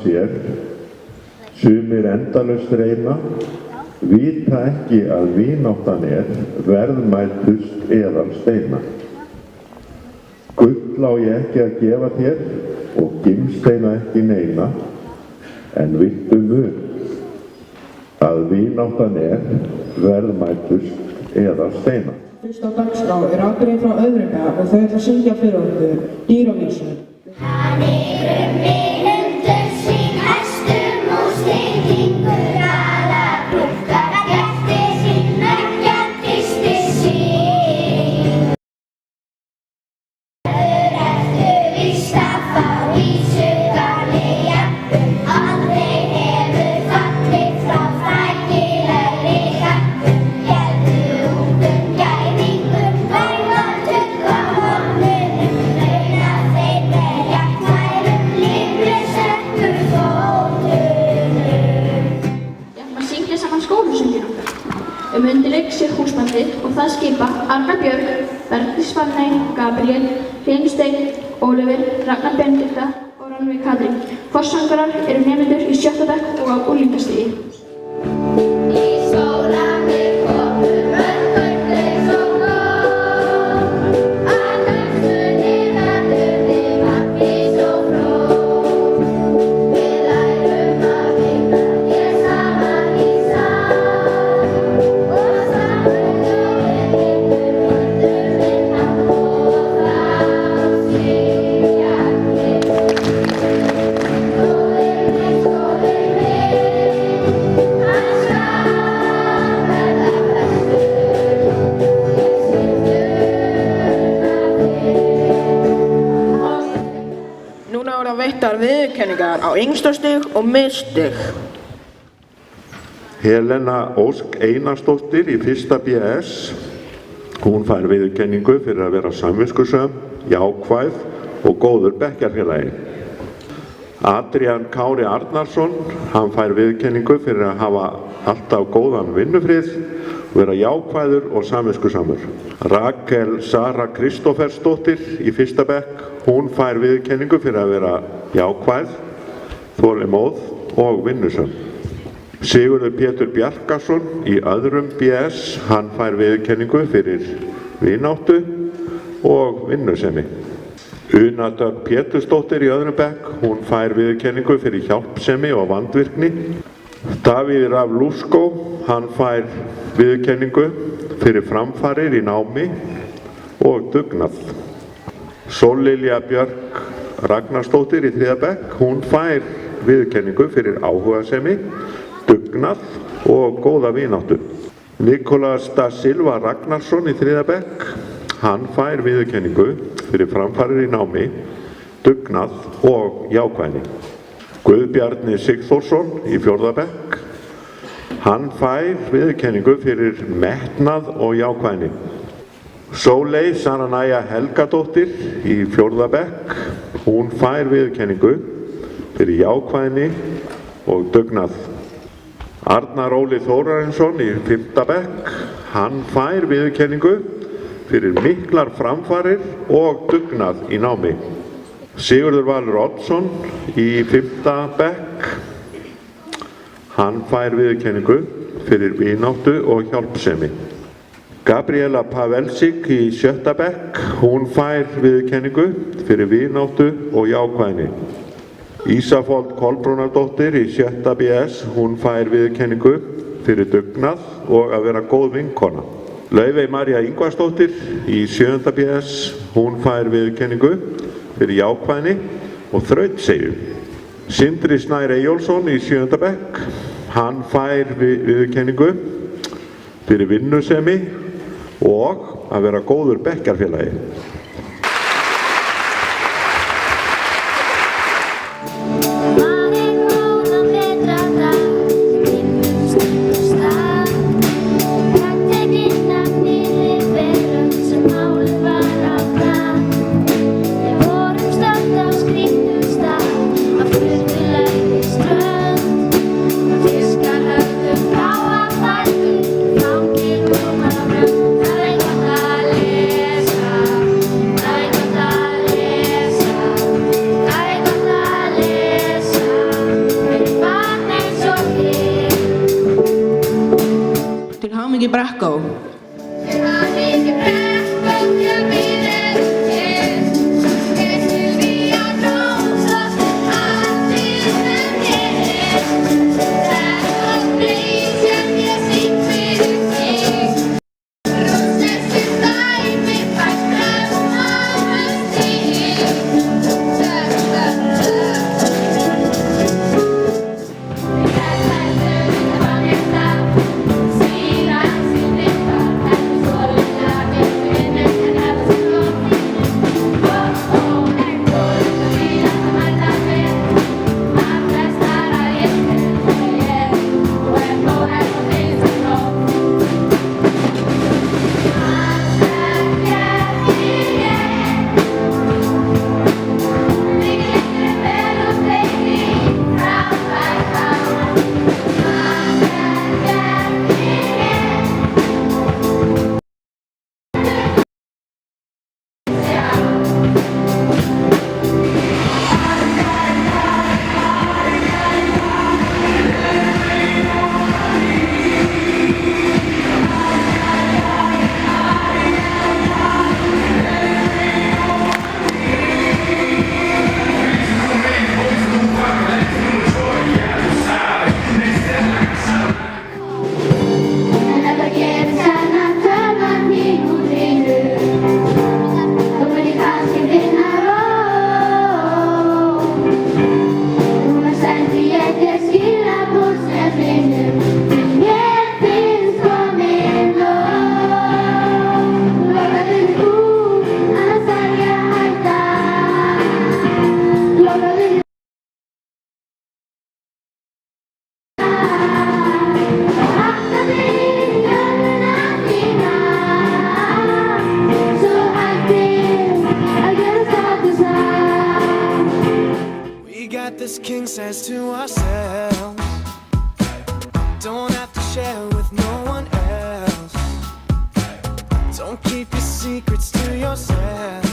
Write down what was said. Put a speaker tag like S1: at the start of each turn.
S1: sér, sumir endalaust reyna, vita ekki að vináttan verðmætust eðalsteina. Gull á ég ekki að gefa þér og gimsteina ekki neina, en vittu mun að vináttan verðmætust eðalsteina.
S2: Fyrst á dagskrá atriði frá Öðruga og þau ætla að syngja fyrir okkur dýravísu.
S3: Hann vinundur sín hestum og steikingur alla brúkar eftir sín ekkert sín. Eftir víst að fá vísu gallega, aldrei hefur fallið frá frækilegri gagnum. Gerðu ungum gæðingum verðmætur kom honum, launa þeir með jafnværum lífleysökkur fótunum.
S4: Ég ætla að syngja saman skólasönginn okkar. Undirleik sér húsbandið og það skipa Arna Björg, Bergdís Fanney, Gabriel, Hlynur Steinn, Ólafur, Ragnar Benedikta og Rannveig Katrín. Forsöngarar eru nemendur í 7. bekk og á unglingastigi.
S3: Í skólann við komum örkvöldlaus og blóm, að höfðunni verður við markviss og fróð. Við lærum að vinna hér saman í sál, og saman við vinnum vinna og þá segja við. Skólinn minn, hann skal verða bestur, ég
S2: Núna verða veittar viðurkenningar á yngstastig og miðstig.
S1: Helena Ósk Einarsdóttir í 1. BS. Hún fær viðurkenningu fyrir að vera samviskusöm, jákvæð og góður bekkjarfélagi. Adrian Kári Arnarsson, hann fær viðurkenningu fyrir að hafa alltaf góðan vinnufrið, vera jákvæður og samviskusamur. Rakel Sara Kristófersdóttir í 1. bekk, hún fær viðurkenningu fyrir að vera jákvæð, þolinmóð og vinnusöm. Sigurður Pétur Bjarkason í 2. BS, hann fær viðurkenningu fyrir vináttu og vinnusemi. Una Dögg Pétursdóttir í 2. bekk, hún fær viðurkenningu fyrir hjálpsemi og vandvirkni. Davíð Raf Lúskó, hann fær viðurkenningu fyrir framfarir í námi og dugnað. Sóllilja Björk Ragnarsdóttir í 3. bekk, hún fær viðurkenningu fyrir áhugasemi, dugnað og góða vináttu. Nikolás da Silva Ragnarsson í 3. bekk, hann fær viðurkenningu fyrir framfarir í námi, dugnað og jákvæðni. Guðbjarni Sigþórsson í 4. bekk, hann fær viðurkenningu fyrir metnað og jákvæðni. Sóley Sananæja Helgadóttir í 4. bekk, hún fær viðurkenningu fyrir jákvæðni og dugnað. Arnar Óli Þórarinsson í 5. bekk, hann fær viðurkenningu fyrir miklar framfarir og dugnað í námi. Sigurður Valur Oddsson í 5. bekk, hann fær viðurkenningu fyrir vináttu og hjálpsemi. Gabriela Pavelsik í 7. bekk, hún fær viðurkenningu fyrir vináttu og jákvæðni. Ísafold Kolbrúnardóttir í 6. BS, hún fær viðurkenningu fyrir dugnað og að vera góð vinkona. Laufey María Ingvarsdóttir í 7. BS, hún fær viðurkenningu fyrir jákvæðni og þrautseigju. Sindri Snær Eyjólfsson í 7. bekk, hann fær viðurkenningu fyrir vinnusemi og að vera góður bekkjarfélagi.
S2: í Brekku.
S5: We got this king size to ourselves. Don't have to share with no one else. Don't keep your secrets to yourself.